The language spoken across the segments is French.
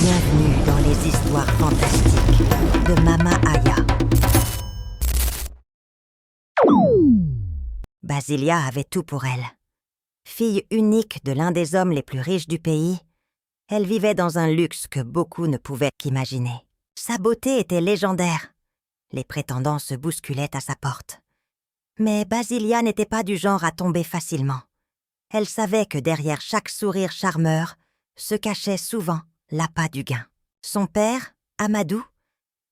Bienvenue dans les histoires fantastiques de Mama Aya. Basilia avait tout pour elle. Fille unique de l'un des hommes les plus riches du pays, elle vivait dans un luxe que beaucoup ne pouvaient qu'imaginer. Sa beauté était légendaire. Les prétendants se bousculaient à sa porte. Mais Basilia n'était pas du genre à tomber facilement. Elle savait que derrière chaque sourire charmeur se cachait souvent l'appât du gain. Son père, Amadou,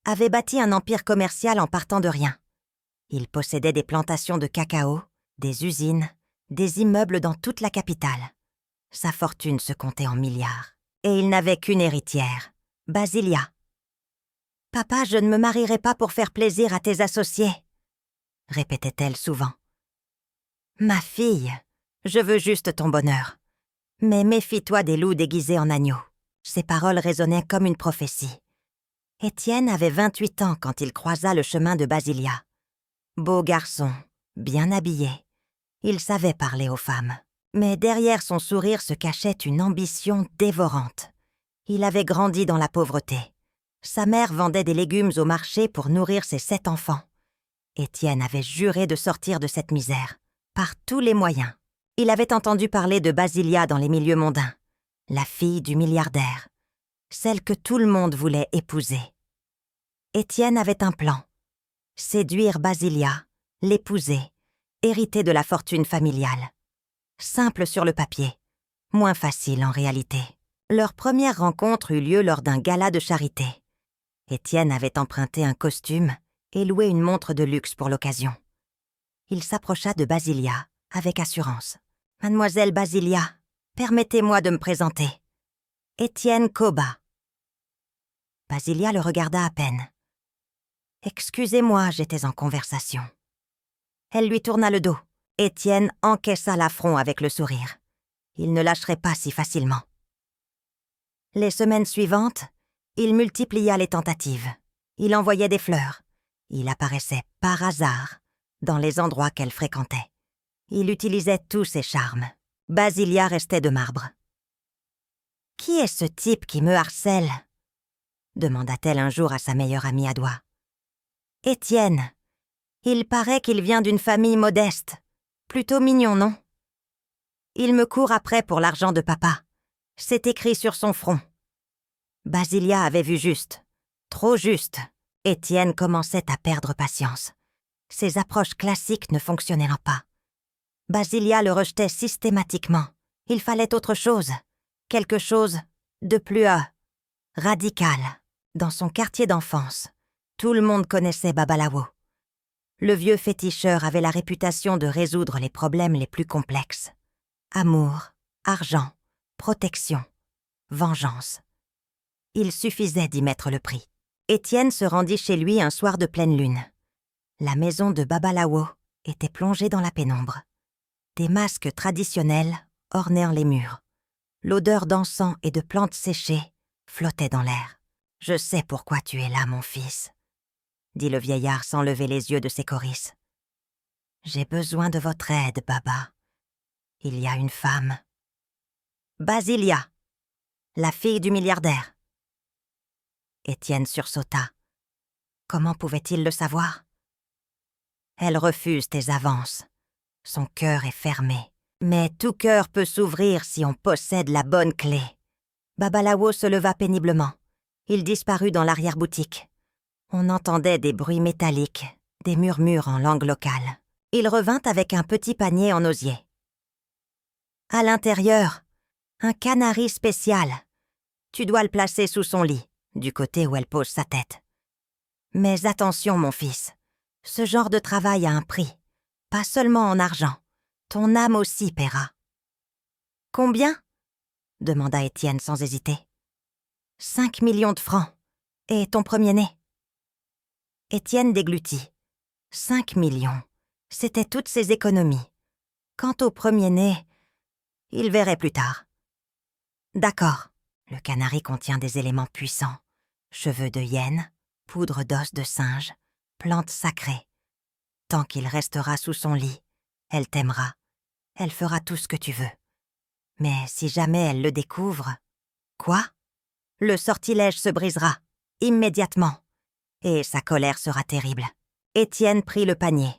avait bâti un empire commercial en partant de rien. Il possédait des plantations de cacao, des usines, des immeubles dans toute la capitale. Sa fortune se comptait en milliards. Et il n'avait qu'une héritière, Basilia. « Papa, je ne me marierai pas pour faire plaisir à tes associés, » répétait-elle souvent. « Ma fille, je veux juste ton bonheur. Mais méfie-toi des loups déguisés en agneaux. » Ces paroles résonnaient comme une prophétie. Étienne avait 28 ans quand il croisa le chemin de Basilia. Beau garçon, bien habillé, il savait parler aux femmes. Mais derrière son sourire se cachait une ambition dévorante. Il avait grandi dans la pauvreté. Sa mère vendait des légumes au marché pour nourrir ses 7 enfants. Étienne avait juré de sortir de cette misère, par tous les moyens. Il avait entendu parler de Basilia dans les milieux mondains, la fille du milliardaire, celle que tout le monde voulait épouser. Étienne avait un plan. Séduire Basilia, l'épouser, hériter de la fortune familiale. Simple sur le papier, moins facile en réalité. Leur première rencontre eut lieu lors d'un gala de charité. Étienne avait emprunté un costume et loué une montre de luxe pour l'occasion. Il s'approcha de Basilia avec assurance. « Mademoiselle Basilia, permettez-moi de me présenter. Étienne Koba. » Basilia le regarda à peine. « Excusez-moi, j'étais en conversation. » Elle lui tourna le dos. Étienne encaissa l'affront avec le sourire. Il ne lâcherait pas si facilement. Les semaines suivantes, il multiplia les tentatives. Il envoyait des fleurs. Il apparaissait par hasard dans les endroits qu'elle fréquentait. Il utilisait tous ses charmes. Basilia restait de marbre. « Qui est ce type qui me harcèle ?» demanda-t-elle un jour à sa meilleure amie à doigts. « Étienne. Il paraît qu'il vient d'une famille modeste. Plutôt mignon, non? Il me court après pour l'argent de papa. C'est écrit sur son front. » Basilia avait vu juste. Trop juste. Étienne commençait à perdre patience. Ses approches classiques ne fonctionnaient pas. Basilia le rejetait systématiquement. Il fallait autre chose. Quelque chose de plus radical. Dans son quartier d'enfance, tout le monde connaissait Babalawo. Le vieux féticheur avait la réputation de résoudre les problèmes les plus complexes. Amour, argent, protection, vengeance. Il suffisait d'y mettre le prix. Étienne se rendit chez lui un soir de pleine lune. La maison de Babalawo était plongée dans la pénombre. Des masques traditionnels ornèrent les murs. L'odeur d'encens et de plantes séchées flottait dans l'air. « Je sais pourquoi tu es là, mon fils, » dit le vieillard sans lever les yeux de ses corisses. « J'ai besoin de votre aide, Baba. Il y a une femme. »« Basilia, la fille du milliardaire. » Étienne sursauta. Comment pouvait-il le savoir? « Elle refuse tes avances. Son cœur est fermé. Mais tout cœur peut s'ouvrir si on possède la bonne clé. » Babalawo se leva péniblement. Il disparut dans l'arrière-boutique. On entendait des bruits métalliques, des murmures en langue locale. Il revint avec un petit panier en osier. À l'intérieur, un canari spécial. Tu dois le placer sous son lit, du côté où elle pose sa tête. Mais attention, mon fils, ce genre de travail a un prix, pas seulement en argent. Ton âme aussi paiera. « Combien ?» demanda Étienne sans hésiter. « 5 millions de francs. Et ton premier-né ?» Étienne déglutit. 5 millions. C'était toutes ses économies. Quant au premier-né, il verrait plus tard. « D'accord. Le canari contient des éléments puissants. Cheveux de hyène, poudre d'os de singe, plantes sacrées. Tant qu'il restera sous son lit, elle t'aimera. Elle fera tout ce que tu veux. Mais si jamais elle le découvre... » « Quoi » Le sortilège se brisera, immédiatement, et sa colère sera terrible. Étienne prit le panier.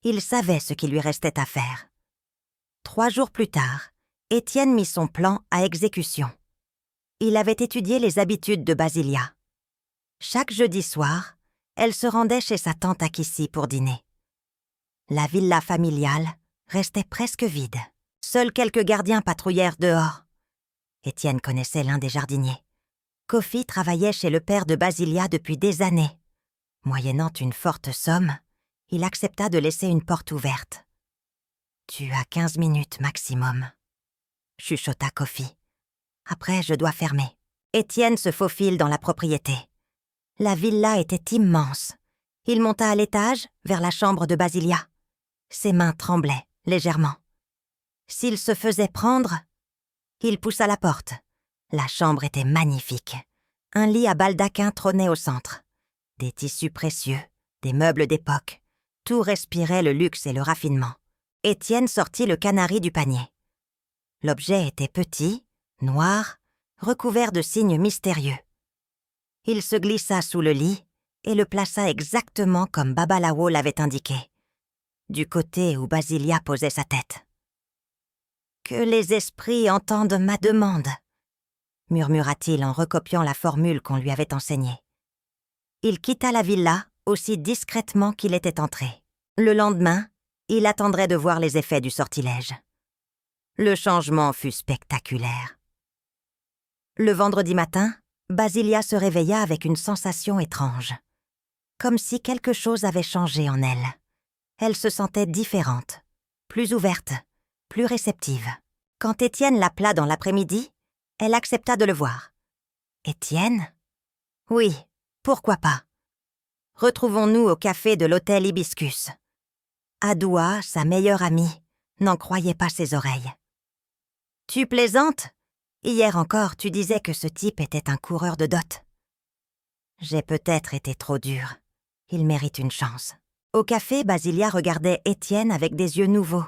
Il savait ce qu'il lui restait à faire. 3 jours plus tard, Étienne mit son plan à exécution. Il avait étudié les habitudes de Basilia. Chaque jeudi soir, elle se rendait chez sa tante Akissi pour dîner. La villa familiale restait presque vide. Seuls quelques gardiens patrouillèrent dehors. Étienne connaissait l'un des jardiniers. Kofi travaillait chez le père de Basilia depuis des années. Moyennant une forte somme, il accepta de laisser une porte ouverte. « Tu as 15 minutes maximum, » chuchota Kofi. « Après, je dois fermer. » Étienne se faufile dans la propriété. La villa était immense. Il monta à l'étage, vers la chambre de Basilia. Ses mains tremblaient, légèrement. S'il se faisait prendre, il poussa la porte. La chambre était magnifique. Un lit à baldaquin trônait au centre. Des tissus précieux, des meubles d'époque. Tout respirait le luxe et le raffinement. Étienne sortit le canari du panier. L'objet était petit, noir, recouvert de signes mystérieux. Il se glissa sous le lit et le plaça exactement comme Babalawo l'avait indiqué, du côté où Basilia posait sa tête. « Que les esprits entendent ma demande », murmura-t-il en recopiant la formule qu'on lui avait enseignée. Il quitta la villa aussi discrètement qu'il était entré. Le lendemain, il attendrait de voir les effets du sortilège. Le changement fut spectaculaire. Le vendredi matin, Basilia se réveilla avec une sensation étrange. Comme si quelque chose avait changé en elle. Elle se sentait différente, plus ouverte, plus réceptive. Quand Étienne l'appela dans l'après-midi, elle accepta de le voir. « Étienne ? Oui, pourquoi pas. Retrouvons-nous au café de l'hôtel Hibiscus. » Adoua, sa meilleure amie, n'en croyait pas ses oreilles. « Tu plaisantes ? Hier encore, tu disais que ce type était un coureur de dot. » J'ai peut-être été trop dure. Il mérite une chance. Au café, Basilia regardait Étienne avec des yeux nouveaux.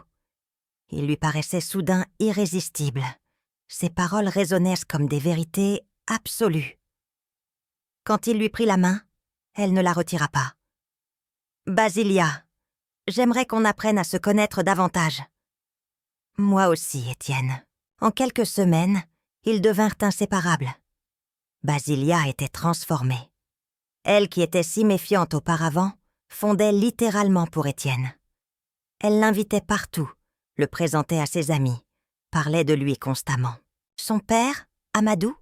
Il lui paraissait soudain irrésistible. Ses paroles résonnaient comme des vérités absolues. Quand il lui prit la main, elle ne la retira pas. « Basilia, j'aimerais qu'on apprenne à se connaître davantage. » Moi aussi, Étienne. En quelques semaines, ils devinrent inséparables. Basilia était transformée. Elle, qui était si méfiante auparavant, fondait littéralement pour Étienne. Elle l'invitait partout, le présentait à ses amis, parlait de lui constamment. Son père, Amadou,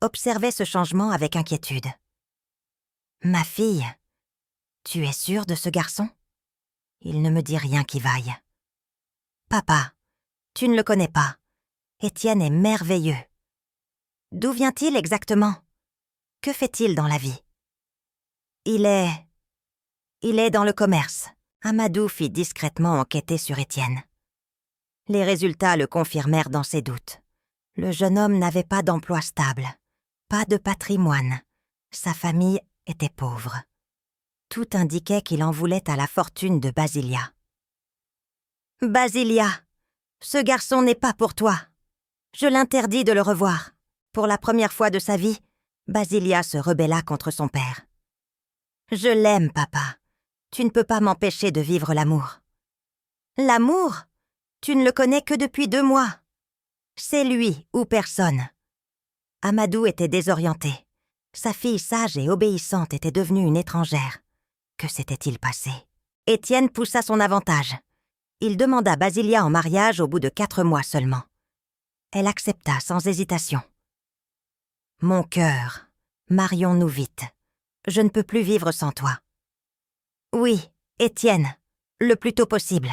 observait ce changement avec inquiétude. « Ma fille, tu es sûre de ce garçon ? Il ne me dit rien qui vaille. »« Papa, tu ne le connais pas. Étienne est merveilleux. D'où vient-il exactement ? Que fait-il dans la vie ? » Il est dans le commerce. Amadou fit discrètement enquêter sur Étienne. Les résultats le confirmèrent dans ses doutes. Le jeune homme n'avait pas d'emploi stable, pas de patrimoine. Sa famille était pauvre. Tout indiquait qu'il en voulait à la fortune de Basilia. « Basilia, ce garçon n'est pas pour toi. Je l'interdis de le revoir. » Pour la première fois de sa vie, Basilia se rebella contre son père. « Je l'aime, papa. Tu ne peux pas m'empêcher de vivre l'amour. »« L'amour ? Tu ne le connais que depuis 2 mois. C'est lui ou personne. » Amadou était désorienté. Sa fille sage et obéissante était devenue une étrangère. Que s'était-il passé ? Étienne poussa son avantage. Il demanda Basilia en mariage au bout de 4 mois seulement. Elle accepta sans hésitation. « Mon cœur, marions-nous vite. Je ne peux plus vivre sans toi. »« Oui, Étienne, le plus tôt possible. »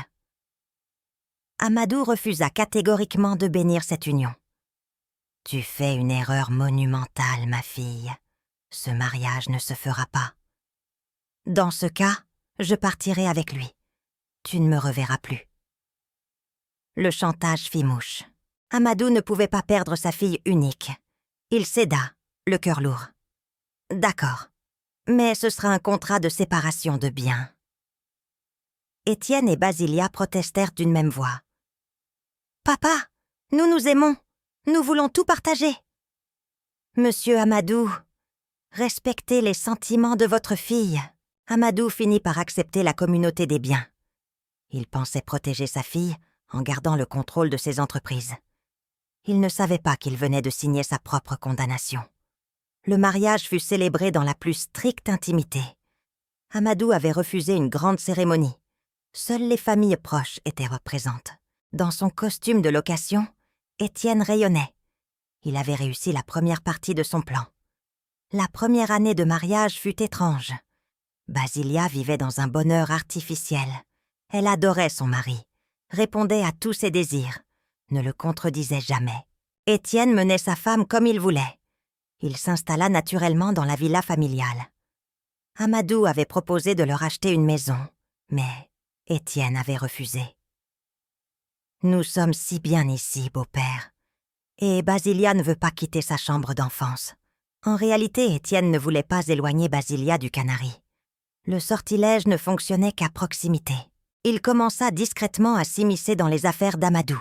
Amadou refusa catégoriquement de bénir cette union. « Tu fais une erreur monumentale, ma fille. Ce mariage ne se fera pas. Dans ce cas, je partirai avec lui. Tu ne me reverras plus. » Le chantage fit mouche. Amadou ne pouvait pas perdre sa fille unique. Il céda, le cœur lourd. « D'accord, mais ce sera un contrat de séparation de biens. » Étienne et Basilia protestèrent d'une même voix. « Papa, nous nous aimons. Nous voulons tout partager. » Monsieur Amadou, respectez les sentiments de votre fille. » Amadou finit par accepter la communauté des biens. Il pensait protéger sa fille en gardant le contrôle de ses entreprises. Il ne savait pas qu'il venait de signer sa propre condamnation. Le mariage fut célébré dans la plus stricte intimité. Amadou avait refusé une grande cérémonie. Seules les familles proches étaient représentées. Dans son costume de location, Étienne rayonnait. Il avait réussi la première partie de son plan. La première année de mariage fut étrange. Basilia vivait dans un bonheur artificiel. Elle adorait son mari, répondait à tous ses désirs, ne le contredisait jamais. Étienne menait sa femme comme il voulait. Il s'installa naturellement dans la villa familiale. Amadou avait proposé de leur acheter une maison, mais Étienne avait refusé. « Nous sommes si bien ici, beau-père. Et Basilia ne veut pas quitter sa chambre d'enfance. » En réalité, Étienne ne voulait pas éloigner Basilia du Canari. Le sortilège ne fonctionnait qu'à proximité. Il commença discrètement à s'immiscer dans les affaires d'Amadou.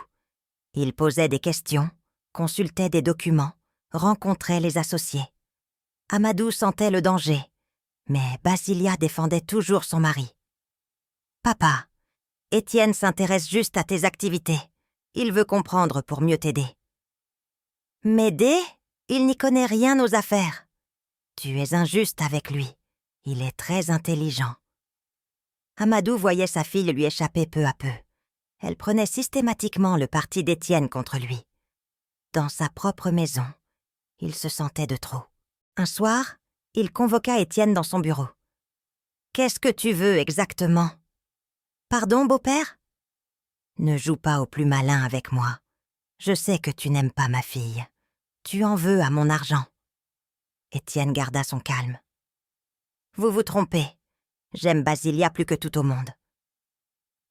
Il posait des questions, consultait des documents, rencontrait les associés. Amadou sentait le danger, mais Basilia défendait toujours son mari. « Papa, Étienne s'intéresse juste à tes activités. Il veut comprendre pour mieux t'aider. »« M'aider ? Il n'y connaît rien aux affaires. Tu es injuste avec lui. Il est très intelligent. » Amadou voyait sa fille lui échapper peu à peu. Elle prenait systématiquement le parti d'Étienne contre lui. Dans sa propre maison, il se sentait de trop. Un soir, il convoqua Étienne dans son bureau. « Qu'est-ce que tu veux exactement ? » « Pardon, beau-père ? » « Ne joue pas au plus malin avec moi. Je sais que tu n'aimes pas ma fille. Tu en veux à mon argent. » Étienne garda son calme. « Vous vous trompez. J'aime Basilia plus que tout au monde. »«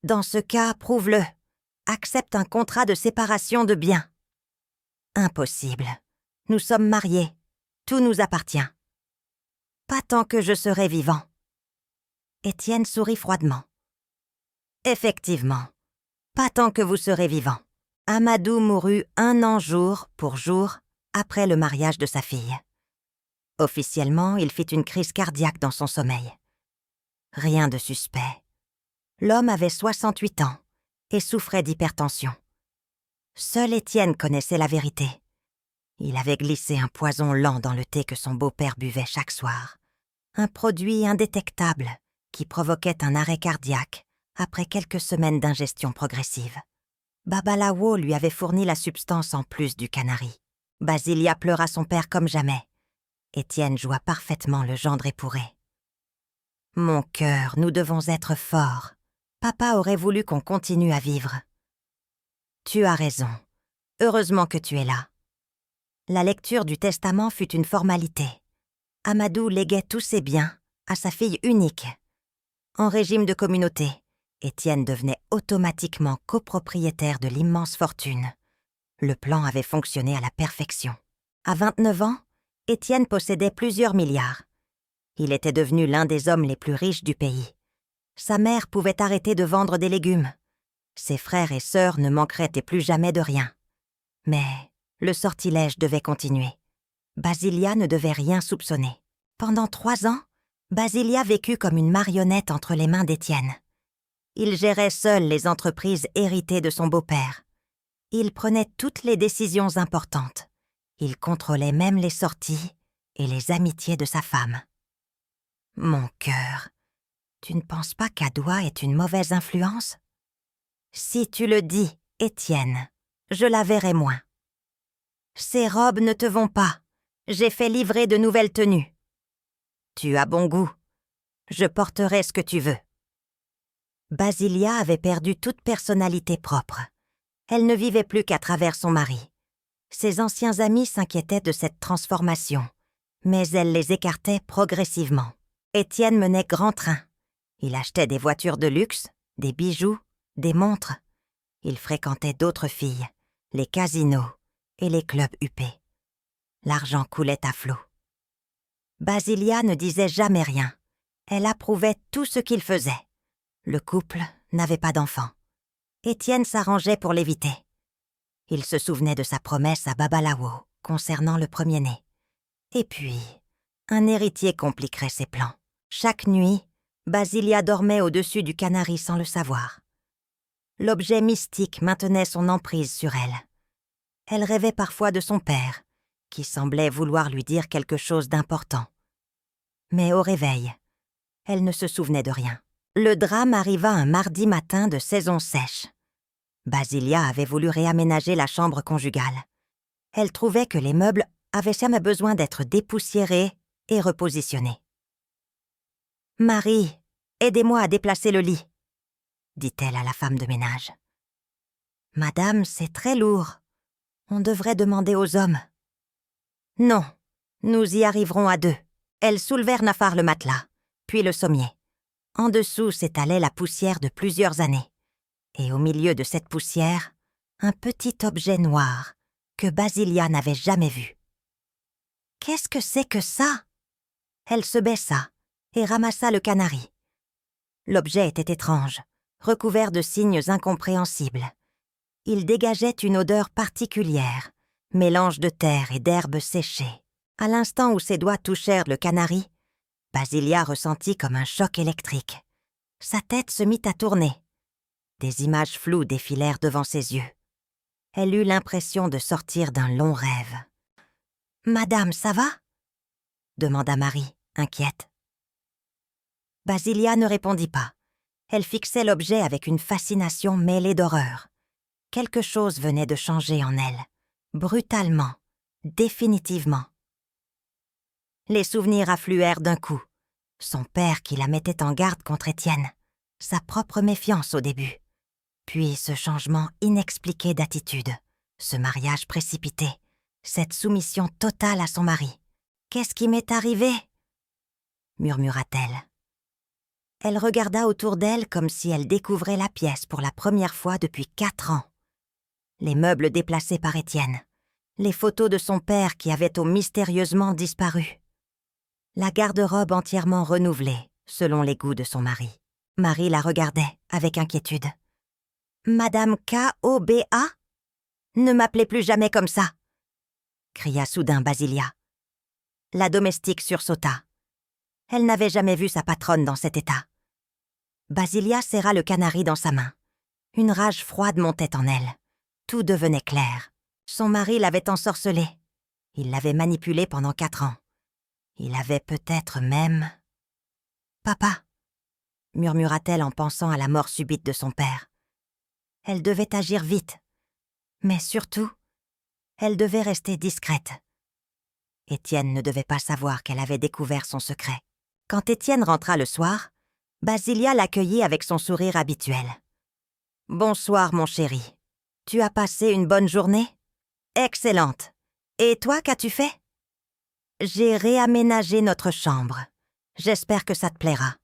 Dans ce cas, prouve-le. Accepte un contrat de séparation de biens. »« Impossible. Nous sommes mariés. Tout nous appartient. »« Pas tant que je serai vivant. » Étienne sourit froidement. « Effectivement. Pas tant que vous serez vivant. » Amadou mourut 1 an jour pour jour après le mariage de sa fille. Officiellement, il fit une crise cardiaque dans son sommeil. Rien de suspect. L'homme avait 68 ans et souffrait d'hypertension. Seul Étienne connaissait la vérité. Il avait glissé un poison lent dans le thé que son beau-père buvait chaque soir. Un produit indétectable qui provoquait un arrêt cardiaque après quelques semaines d'ingestion progressive. Babalawo lui avait fourni la substance en plus du Canari. Basilia pleura son père comme jamais. Étienne joua parfaitement le gendre épouré. « Mon cœur, nous devons être forts. Papa aurait voulu qu'on continue à vivre. »« Tu as raison. Heureusement que tu es là. » La lecture du testament fut une formalité. Amadou léguait tous ses biens à sa fille unique. En régime de communauté, Étienne devenait automatiquement copropriétaire de l'immense fortune. Le plan avait fonctionné à la perfection. À 29 ans, Étienne possédait plusieurs milliards. Il était devenu l'un des hommes les plus riches du pays. Sa mère pouvait arrêter de vendre des légumes. Ses frères et sœurs ne manqueraient plus jamais de rien. Mais le sortilège devait continuer. Basilia ne devait rien soupçonner. Pendant 3 ans, Basilia vécut comme une marionnette entre les mains d'Étienne. Il gérait seul les entreprises héritées de son beau-père. Il prenait toutes les décisions importantes. Il contrôlait même les sorties et les amitiés de sa femme. « Mon cœur, tu ne penses pas qu'Adoua est une mauvaise influence ? Si tu le dis, Étienne, je la verrai moins. Ces robes ne te vont pas. J'ai fait livrer de nouvelles tenues. Tu as bon goût. Je porterai ce que tu veux. » Basilia avait perdu toute personnalité propre. Elle ne vivait plus qu'à travers son mari. Ses anciens amis s'inquiétaient de cette transformation, mais elle les écartait progressivement. Étienne menait grand train. Il achetait des voitures de luxe, des bijoux, des montres. Il fréquentait d'autres filles, les casinos et les clubs huppés. L'argent coulait à flots. Basilia ne disait jamais rien. Elle approuvait tout ce qu'il faisait. Le couple n'avait pas d'enfant. Étienne s'arrangeait pour l'éviter. Il se souvenait de sa promesse à Babalawo concernant le premier-né. Et puis, un héritier compliquerait ses plans. Chaque nuit, Basilia dormait au-dessus du canari sans le savoir. L'objet mystique maintenait son emprise sur elle. Elle rêvait parfois de son père, qui semblait vouloir lui dire quelque chose d'important. Mais au réveil, elle ne se souvenait de rien. Le drame arriva un mardi matin de saison sèche. Basilia avait voulu réaménager la chambre conjugale. Elle trouvait que les meubles avaient jamais besoin d'être dépoussiérés et repositionnés. « Marie, aidez-moi à déplacer le lit », dit-elle à la femme de ménage. « Madame, c'est très lourd. On devrait demander aux hommes. »« Non, nous y arriverons à deux. » Elles soulevèrent Nafar le matelas, puis le sommier. En dessous s'étalait la poussière de plusieurs années. Et au milieu de cette poussière, un petit objet noir que Basilia n'avait jamais vu. « Qu'est-ce que c'est que ça ?» Elle se baissa et ramassa le canari. L'objet était étrange, recouvert de signes incompréhensibles. Il dégageait une odeur particulière, mélange de terre et d'herbes séchées. À l'instant où ses doigts touchèrent le canari, Basilia ressentit comme un choc électrique. Sa tête se mit à tourner. Des images floues défilèrent devant ses yeux. Elle eut l'impression de sortir d'un long rêve. « Madame, ça va ?» demanda Marie, inquiète. Basilia ne répondit pas. Elle fixait l'objet avec une fascination mêlée d'horreur. Quelque chose venait de changer en elle, brutalement, définitivement. Les souvenirs affluèrent d'un coup. Son père qui la mettait en garde contre Étienne, sa propre méfiance au début, puis ce changement inexpliqué d'attitude, ce mariage précipité, cette soumission totale à son mari. « Qu'est-ce qui m'est arrivé ?» murmura-t-elle. Elle regarda autour d'elle comme si elle découvrait la pièce pour la première fois depuis 4 ans. Les meubles déplacés par Étienne, les photos de son père qui avait mystérieusement disparu. La garde-robe entièrement renouvelée, selon les goûts de son mari. Marie la regardait avec inquiétude. « Madame K.O.B.A. Ne m'appelez plus jamais comme ça !» cria soudain Basilia. La domestique sursauta. Elle n'avait jamais vu sa patronne dans cet état. Basilia serra le canari dans sa main. Une rage froide montait en elle. Tout devenait clair. Son mari l'avait ensorcelée. Il l'avait manipulée pendant 4 ans. Il avait peut-être même... « Papa !» murmura-t-elle en pensant à la mort subite de son père. Elle devait agir vite. Mais surtout, elle devait rester discrète. Étienne ne devait pas savoir qu'elle avait découvert son secret. Quand Étienne rentra le soir, Basilia l'accueillit avec son sourire habituel. « Bonsoir, mon chéri. Tu as passé une bonne journée ? » ?»« Excellente. Et toi, qu'as-tu fait ? » ?»« J'ai réaménagé notre chambre. J'espère que ça te plaira. »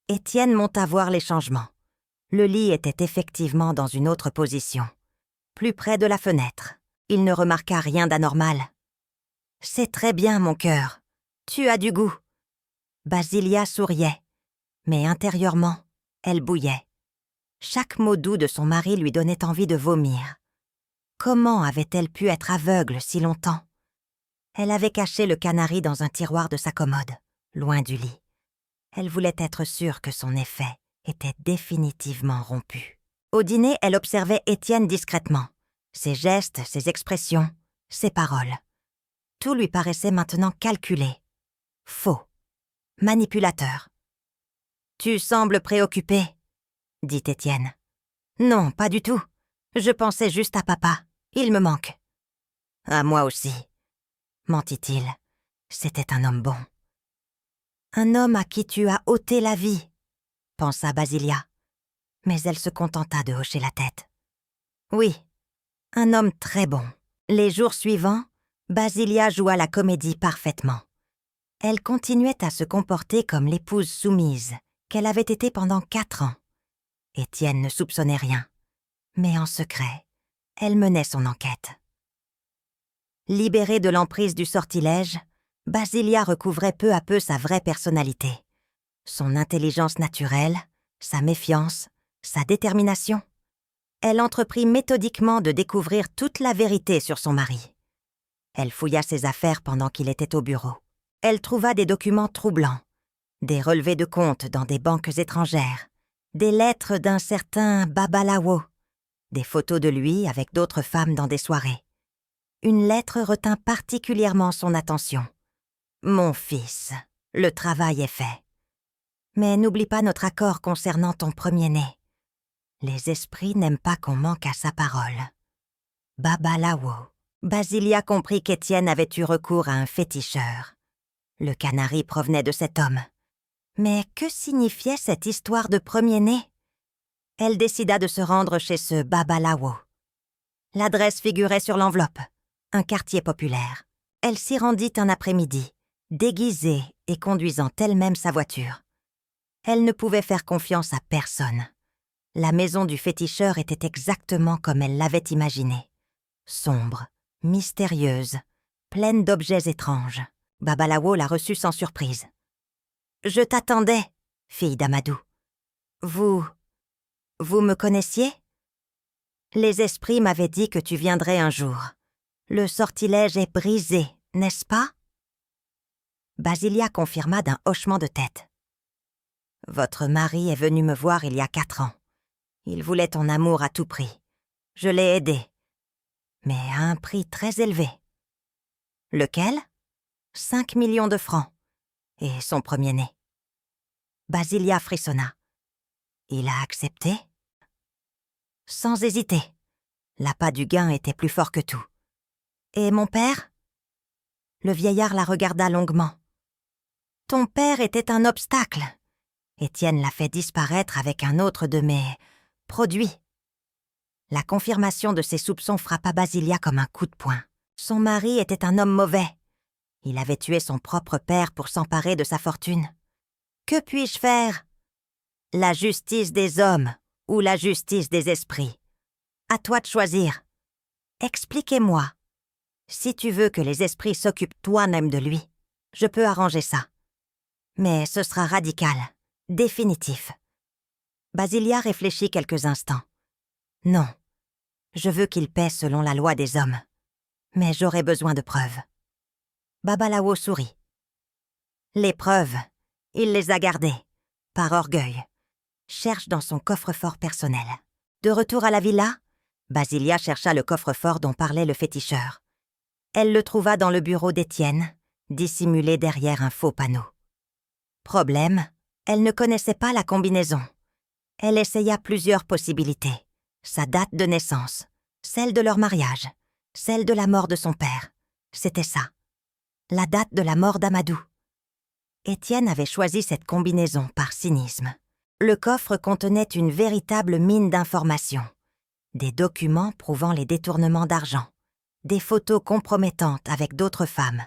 Étienne monta voir les changements. Le lit était effectivement dans une autre position, plus près de la fenêtre. Il ne remarqua rien d'anormal. « C'est très bien, mon cœur. Tu as du goût. » Basilia souriait, mais intérieurement, elle bouillait. Chaque mot doux de son mari lui donnait envie de vomir. Comment avait-elle pu être aveugle si longtemps ? Elle avait caché le canari dans un tiroir de sa commode, loin du lit. Elle voulait être sûre que son effet était définitivement rompu. Au dîner, elle observait Étienne discrètement. Ses gestes, ses expressions, ses paroles. Tout lui paraissait maintenant calculé, faux, manipulateur. « Tu sembles préoccupé, » dit Étienne. « Non, pas du tout. Je pensais juste à papa. Il me manque. »« À moi aussi, » mentit-il. C'était un homme bon. « Un homme à qui tu as ôté la vie, » pensa Basilia. Mais elle se contenta de hocher la tête. « Oui, un homme très bon. » Les jours suivants, Basilia joua la comédie parfaitement. Elle continuait à se comporter comme l'épouse soumise qu'elle avait été pendant 4 ans. Étienne ne soupçonnait rien, mais en secret, elle menait son enquête. Libérée de l'emprise du sortilège, Basilia recouvrait peu à peu sa vraie personnalité. Son intelligence naturelle, sa méfiance, sa détermination. Elle entreprit méthodiquement de découvrir toute la vérité sur son mari. Elle fouilla ses affaires pendant qu'il était au bureau. Elle trouva des documents troublants, des relevés de comptes dans des banques étrangères, des lettres d'un certain Babalawo, des photos de lui avec d'autres femmes dans des soirées. Une lettre retint particulièrement son attention. « Mon fils, le travail est fait. Mais n'oublie pas notre accord concernant ton premier-né. Les esprits n'aiment pas qu'on manque à sa parole. » Babalawo. Basilia comprit qu'Étienne avait eu recours à un féticheur. Le canari provenait de cet homme. Mais que signifiait cette histoire de premier-né? Elle décida de se rendre chez ce Babalawo. L'adresse figurait sur l'enveloppe, un quartier populaire. Elle s'y rendit un après-midi, déguisée et conduisant elle-même sa voiture. Elle ne pouvait faire confiance à personne. La maison du féticheur était exactement comme elle l'avait imaginée. Sombre, mystérieuse, pleine d'objets étranges. Babalawo la reçut sans surprise. « Je t'attendais, fille d'Amadou. Vous me connaissiez? Les esprits m'avaient dit que tu viendrais un jour. Le sortilège est brisé, n'est-ce pas? » Basilia confirma d'un hochement de tête. « Votre mari est venu me voir il y a 4 ans. Il voulait ton amour à tout prix. Je l'ai aidé, mais à un prix très élevé. » « Lequel? 5 millions de francs. Et son premier-né. » Basilia frissonna. « Il a accepté? » Sans hésiter. L'appât du gain était plus fort que tout. « Et mon père? » Le vieillard la regarda longuement. « Ton père était un obstacle. Étienne l'a fait disparaître avec un autre de mes produits. » La confirmation de ses soupçons frappa Basilia comme un coup de poing. Son mari était un homme mauvais. Il avait tué son propre père pour s'emparer de sa fortune. Que puis-je faire? La justice des hommes ou la justice des esprits? À toi de choisir. Expliquez-moi. Si tu veux que les esprits s'occupent toi-même de lui, je peux arranger ça. Mais ce sera radical, définitif. Basilia réfléchit quelques instants. Non, je veux qu'il paie selon la loi des hommes. Mais j'aurai besoin de preuves. Babalawo sourit. Les preuves, il les a gardées, par orgueil. Cherche dans son coffre-fort personnel. De retour à la villa, Basilia chercha le coffre-fort dont parlait le féticheur. Elle le trouva dans le bureau d'Étienne, dissimulé derrière un faux panneau. Problème, elle ne connaissait pas la combinaison. Elle essaya plusieurs possibilités. Sa date de naissance, celle de leur mariage, celle de la mort de son père. C'était ça. La date de la mort d'Amadou. Étienne avait choisi cette combinaison par cynisme. Le coffre contenait une véritable mine d'informations. Des documents prouvant les détournements d'argent, des photos compromettantes avec d'autres femmes,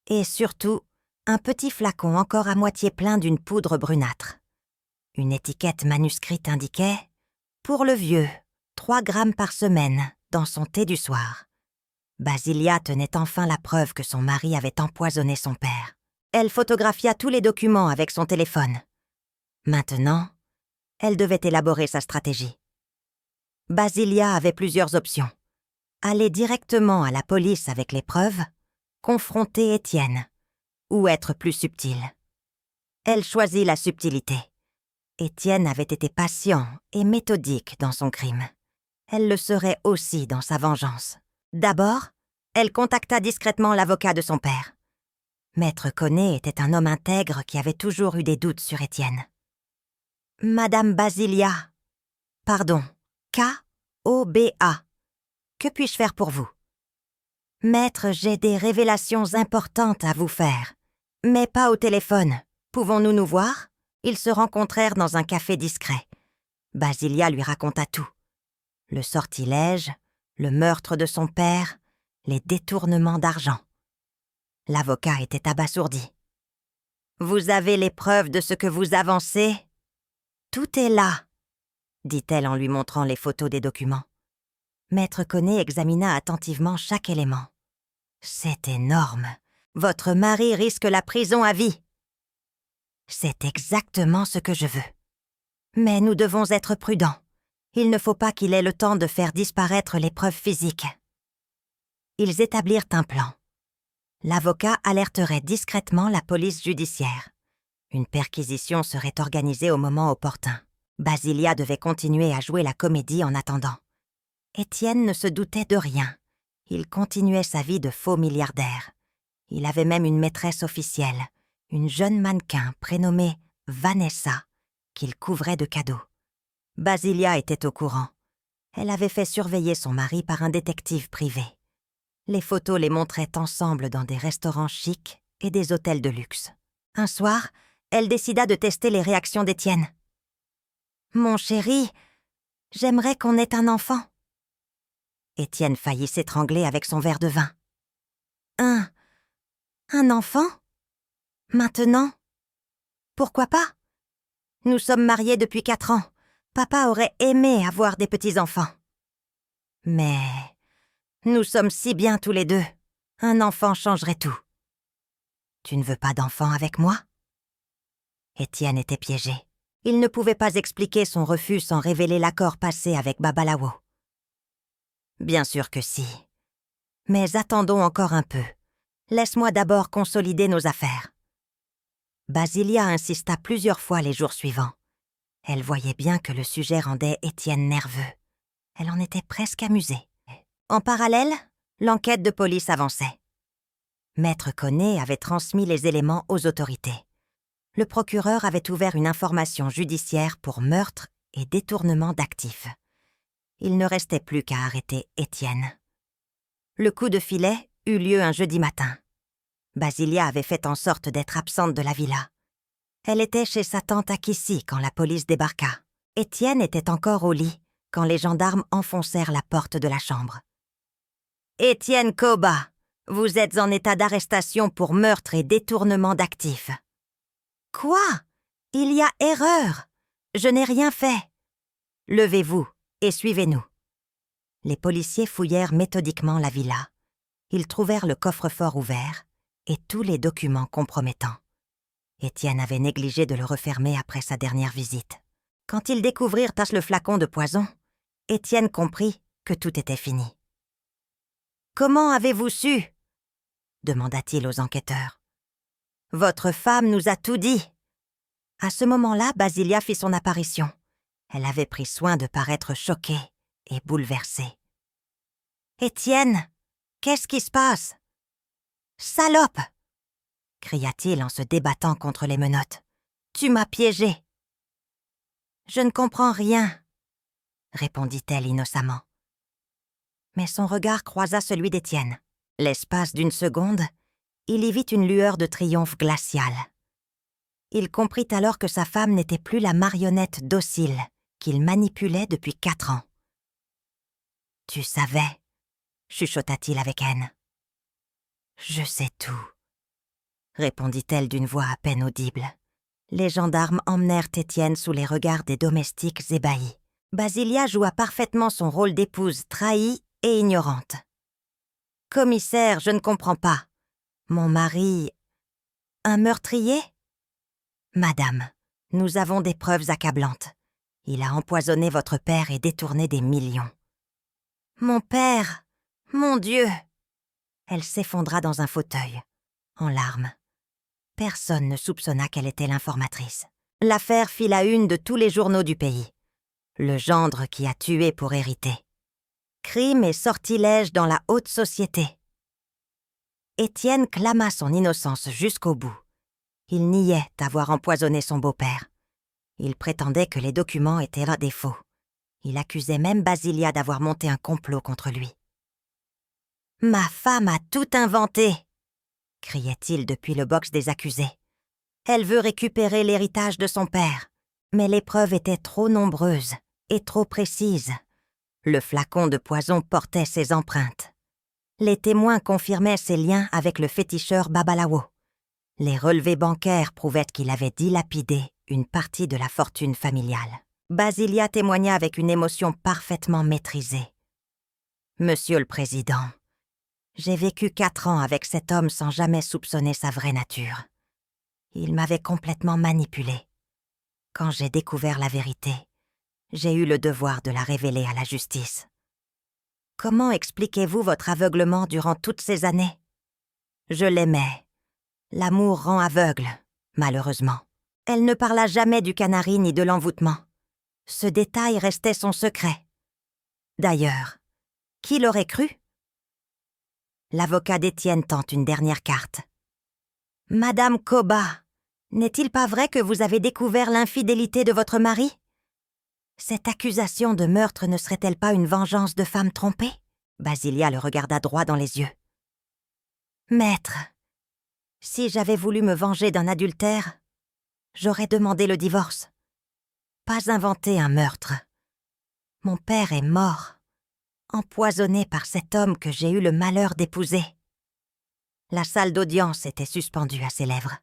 et surtout, un petit flacon encore à moitié plein d'une poudre brunâtre. Une étiquette manuscrite indiquait « Pour le vieux, 3 grammes par semaine, dans son thé du soir ». Basilia tenait enfin la preuve que son mari avait empoisonné son père. Elle photographia tous les documents avec son téléphone. Maintenant, elle devait élaborer sa stratégie. Basilia avait plusieurs options. Aller directement à la police avec les preuves, confronter Étienne, ou être plus subtile. Elle choisit la subtilité. Étienne avait été patient et méthodique dans son crime. Elle le serait aussi dans sa vengeance. D'abord, elle contacta discrètement l'avocat de son père. Maître Koné était un homme intègre qui avait toujours eu des doutes sur Étienne. « Madame Basilia. Pardon, K-O-B-A. Que puis-je faire pour vous? » « Maître, j'ai des révélations importantes à vous faire. Mais pas au téléphone. Pouvons-nous nous voir? » Ils se rencontrèrent dans un café discret. Basilia lui raconta tout. Le sortilège, le meurtre de son père, les détournements d'argent. L'avocat était abasourdi. « Vous avez les preuves de ce que vous avancez? »« Tout est là, » dit-elle en lui montrant les photos des documents. Maître Koné examina attentivement chaque élément. « C'est énorme. Votre mari risque la prison à vie. » « C'est exactement ce que je veux. Mais nous devons être prudents. Il ne faut pas qu'il ait le temps de faire disparaître les preuves physiques. » Ils établirent un plan. L'avocat alerterait discrètement la police judiciaire. Une perquisition serait organisée au moment opportun. Basilia devait continuer à jouer la comédie en attendant. Étienne ne se doutait de rien. Il continuait sa vie de faux milliardaire. Il avait même une maîtresse officielle, une jeune mannequin prénommée Vanessa, qu'il couvrait de cadeaux. Basilia était au courant. Elle avait fait surveiller son mari par un détective privé. Les photos les montraient ensemble dans des restaurants chics et des hôtels de luxe. Un soir, elle décida de tester les réactions d'Étienne. « Mon chéri, j'aimerais qu'on ait un enfant. » Étienne faillit s'étrangler avec son verre de vin. « Un enfant? Maintenant? Pourquoi pas? Nous sommes mariés depuis 4 ans. Papa aurait aimé avoir des petits-enfants. Mais nous sommes si bien tous les deux. Un enfant changerait tout. Tu ne veux pas d'enfant avec moi? » Étienne était piégé. Il ne pouvait pas expliquer son refus sans révéler l'accord passé avec Babalawo. Bien sûr que si. Mais attendons encore un peu. Laisse-moi d'abord consolider nos affaires. Basilia insista plusieurs fois les jours suivants. Elle voyait bien que le sujet rendait Étienne nerveux. Elle en était presque amusée. En parallèle, l'enquête de police avançait. Maître Koné avait transmis les éléments aux autorités. Le procureur avait ouvert une information judiciaire pour meurtre et détournement d'actifs. Il ne restait plus qu'à arrêter Étienne. Le coup de filet eut lieu un jeudi matin. Basilia avait fait en sorte d'être absente de la villa. Elle était chez sa tante Akissi quand la police débarqua. Étienne était encore au lit quand les gendarmes enfoncèrent la porte de la chambre. « Étienne Koba, vous êtes en état d'arrestation pour meurtre et détournement d'actifs. »« Quoi? Il y a erreur. Je n'ai rien fait. Levez-vous et suivez-nous. » Les policiers fouillèrent méthodiquement la villa. Ils trouvèrent le coffre-fort ouvert et tous les documents compromettants. Étienne avait négligé de le refermer après sa dernière visite. Quand ils découvrirent le flacon de poison, Étienne comprit que tout était fini. « Comment avez-vous su ?» demanda-t-il aux enquêteurs. « Votre femme nous a tout dit. » À ce moment-là, Basilia fit son apparition. Elle avait pris soin de paraître choquée et bouleversée. « Étienne, qu'est-ce qui se passe? »« Salope !» cria-t-il en se débattant contre les menottes. « Tu m'as piégé. »« Je ne comprends rien, » répondit-elle innocemment. Mais son regard croisa celui d'Étienne. L'espace d'une seconde, il y vit une lueur de triomphe glaciale. Il comprit alors que sa femme n'était plus la marionnette docile qu'il manipulait depuis 4 ans. « Tu savais, » chuchota-t-il avec haine. « Je sais tout, » répondit-elle d'une voix à peine audible. Les gendarmes emmenèrent Étienne sous les regards des domestiques ébahis. Basilia joua parfaitement son rôle d'épouse trahie et ignorante. « Commissaire, je ne comprends pas. Mon mari... Un meurtrier ? Madame, nous avons des preuves accablantes. Il a empoisonné votre père et détourné des millions. »« Mon père! Mon Dieu !» Elle s'effondra dans un fauteuil, en larmes. Personne ne soupçonna qu'elle était l'informatrice. L'affaire fit la une de tous les journaux du pays. Le gendre qui a tué pour hériter. Crime et sortilège dans la haute société. Étienne clama son innocence jusqu'au bout. Il niait avoir empoisonné son beau-père. Il prétendait que les documents étaient là des faux. Il accusait même Basilia d'avoir monté un complot contre lui. « Ma femme a tout inventé !» criait-il depuis le box des accusés. « Elle veut récupérer l'héritage de son père. » Mais les preuves étaient trop nombreuses et trop précises. Le flacon de poison portait ses empreintes. Les témoins confirmaient ses liens avec le féticheur Babalawo. Les relevés bancaires prouvaient qu'il avait dilapidé une partie de la fortune familiale. Basilia témoigna avec une émotion parfaitement maîtrisée. « Monsieur le Président, j'ai vécu 4 ans avec cet homme sans jamais soupçonner sa vraie nature. Il m'avait complètement manipulée. Quand j'ai découvert la vérité, j'ai eu le devoir de la révéler à la justice. Comment expliquez-vous votre aveuglement durant toutes ces années? Je l'aimais. L'amour rend aveugle, malheureusement. Elle ne parla jamais du canari ni de l'envoûtement. Ce détail restait son secret. D'ailleurs, qui l'aurait cru? L'avocat d'Étienne tente une dernière carte. « Madame Koba, n'est-il pas vrai que vous avez découvert l'infidélité de votre mari? Cette accusation de meurtre ne serait-elle pas une vengeance de femme trompée ?» Basilia le regarda droit dans les yeux. « Maître, si j'avais voulu me venger d'un adultère, j'aurais demandé le divorce. Pas inventé un meurtre. Mon père est mort, empoisonné par cet homme que j'ai eu le malheur d'épouser. » La salle d'audience était suspendue à ses lèvres.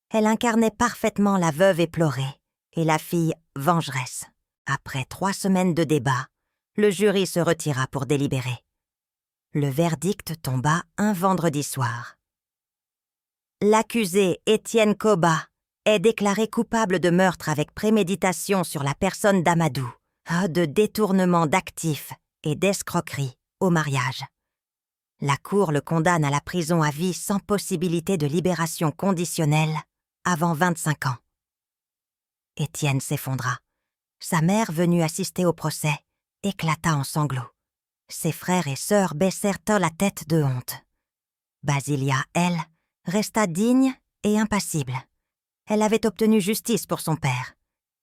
Elle incarnait parfaitement la veuve éplorée et la fille vengeresse. Après 3 semaines de débat, le jury se retira pour délibérer. Le verdict tomba un vendredi soir. L'accusé Étienne Koba est déclaré coupable de meurtre avec préméditation sur la personne d'Amadou, de détournement d'actifs et d'escroquerie au mariage. La Cour le condamne à la prison à vie sans possibilité de libération conditionnelle avant 25 ans. Étienne s'effondra. Sa mère, venue assister au procès, éclata en sanglots. Ses frères et sœurs baissèrent la tête de honte. Basilia, elle, resta digne et impassible. Elle avait obtenu justice pour son père.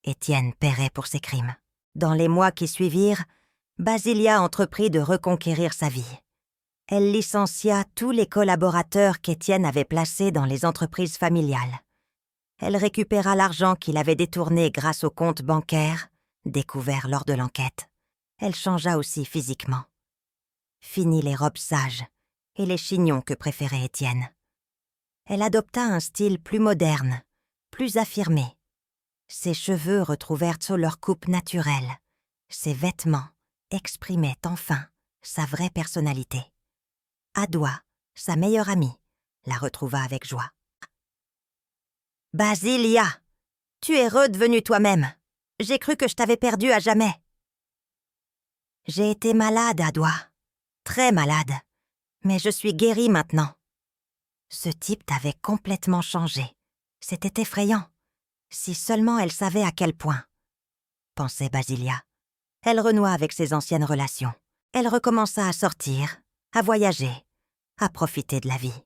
Étienne paierait pour ses crimes. Dans les mois qui suivirent, Basilia entreprit de reconquérir sa vie. Elle licencia tous les collaborateurs qu'Étienne avait placés dans les entreprises familiales. Elle récupéra l'argent qu'il avait détourné grâce au compte bancaire, découvert lors de l'enquête. Elle changea aussi physiquement. Fini les robes sages et les chignons que préférait Étienne. Elle adopta un style plus moderne, plus affirmé. Ses cheveux retrouvèrent leur coupe naturelle. Ses vêtements exprimaient enfin sa vraie personnalité. Adoua, sa meilleure amie, la retrouva avec joie. « Basilia, tu es redevenue toi-même. J'ai cru que je t'avais perdue à jamais. » « J'ai été malade, Adoua, très malade, mais je suis guérie maintenant. » Ce type t'avait complètement changé. C'était effrayant. Si seulement elle savait à quel point, pensait Basilia. Elle renoua avec ses anciennes relations. Elle recommença à sortir, à voyager, à profiter de la vie.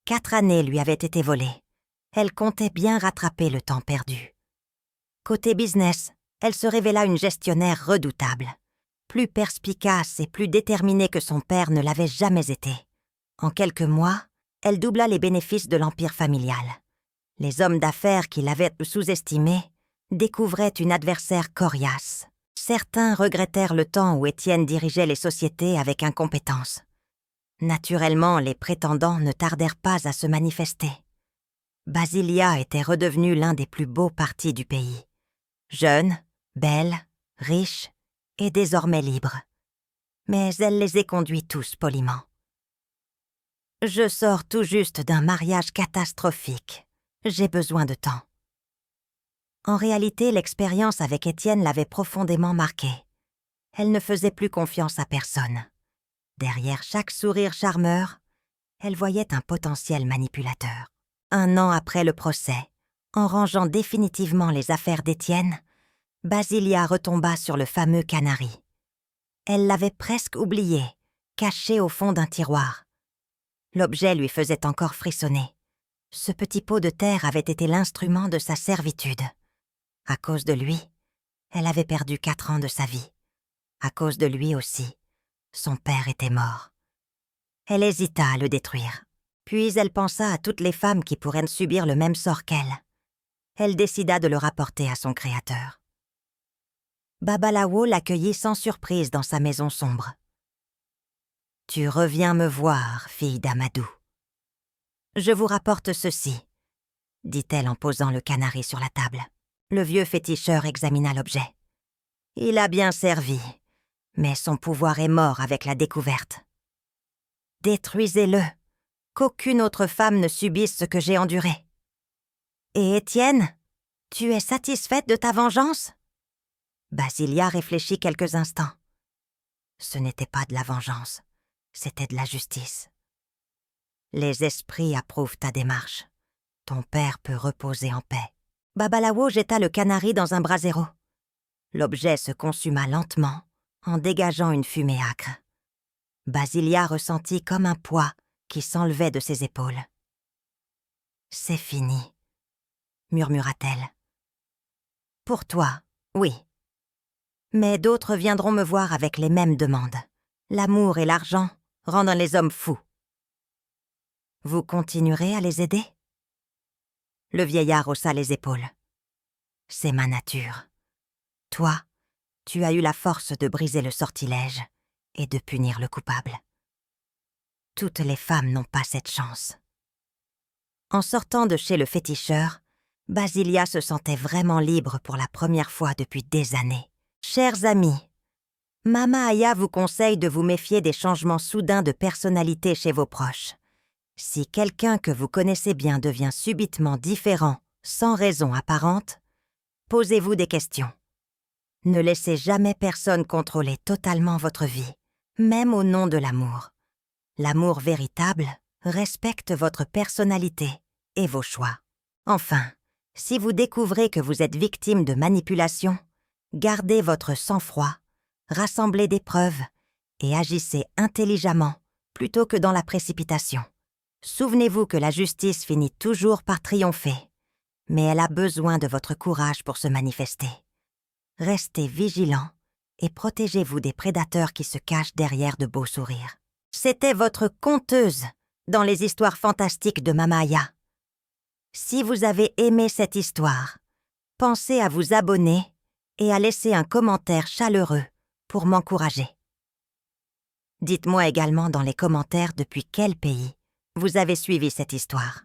4 années lui avaient été volées. Elle comptait bien rattraper le temps perdu. Côté business, elle se révéla une gestionnaire redoutable, plus perspicace et plus déterminée que son père ne l'avait jamais été. En quelques mois, elle doubla les bénéfices de l'empire familial. Les hommes d'affaires qui l'avaient sous-estimée découvraient une adversaire coriace. Certains regrettèrent le temps où Étienne dirigeait les sociétés avec incompétence. Naturellement, les prétendants ne tardèrent pas à se manifester. Basilia était redevenue l'un des plus beaux partis du pays. Jeune, belle, riche et désormais libre. Mais elle les éconduit tous poliment. « Je sors tout juste d'un mariage catastrophique. J'ai besoin de temps. » En réalité, l'expérience avec Étienne l'avait profondément marquée. Elle ne faisait plus confiance à personne. Derrière chaque sourire charmeur, elle voyait un potentiel manipulateur. 1 an après le procès, en rangeant définitivement les affaires d'Étienne, Basilia retomba sur le fameux canari. Elle l'avait presque oublié, caché au fond d'un tiroir. L'objet lui faisait encore frissonner. Ce petit pot de terre avait été l'instrument de sa servitude. À cause de lui, elle avait perdu 4 ans de sa vie. À cause de lui aussi, son père était mort. Elle hésita à le détruire. Puis elle pensa à toutes les femmes qui pourraient subir le même sort qu'elle. Elle décida de le rapporter à son créateur. Babalawo l'accueillit sans surprise dans sa maison sombre. « Tu reviens me voir, fille d'Amadou. Je vous rapporte ceci, » dit-elle en posant le canari sur la table. Le vieux féticheur examina l'objet. Il a bien servi, mais son pouvoir est mort avec la découverte. Détruisez-le, qu'aucune autre femme ne subisse ce que j'ai enduré. Et Étienne, tu es satisfaite de ta vengeance? Basilia réfléchit quelques instants. Ce n'était pas de la vengeance, c'était de la justice. Les esprits approuvent ta démarche. Ton père peut reposer en paix. » Babalawo jeta le canari dans un brasero. L'objet se consuma lentement, en dégageant une fumée âcre. Basilia ressentit comme un poids qui s'enlevait de ses épaules. « C'est fini, » murmura-t-elle. « Pour toi, oui. Mais d'autres viendront me voir avec les mêmes demandes. L'amour et l'argent rendent les hommes fous. Vous continuerez à les aider ?» Le vieillard haussa les épaules. « C'est ma nature. Toi, tu as eu la force de briser le sortilège et de punir le coupable. Toutes les femmes n'ont pas cette chance. » En sortant de chez le féticheur, Basilia se sentait vraiment libre pour la première fois depuis des années. Chers amis, Mama Aya vous conseille de vous méfier des changements soudains de personnalité chez vos proches. Si quelqu'un que vous connaissez bien devient subitement différent, sans raison apparente, posez-vous des questions. Ne laissez jamais personne contrôler totalement votre vie, même au nom de l'amour. L'amour véritable respecte votre personnalité et vos choix. Enfin, si vous découvrez que vous êtes victime de manipulation, gardez votre sang-froid, rassemblez des preuves et agissez intelligemment plutôt que dans la précipitation. Souvenez-vous que la justice finit toujours par triompher, mais elle a besoin de votre courage pour se manifester. Restez vigilants et protégez-vous des prédateurs qui se cachent derrière de beaux sourires. C'était votre conteuse dans les histoires fantastiques de Mama Aya. Si vous avez aimé cette histoire, pensez à vous abonner et à laisser un commentaire chaleureux pour m'encourager. Dites-moi également dans les commentaires depuis quel pays vous avez suivi cette histoire.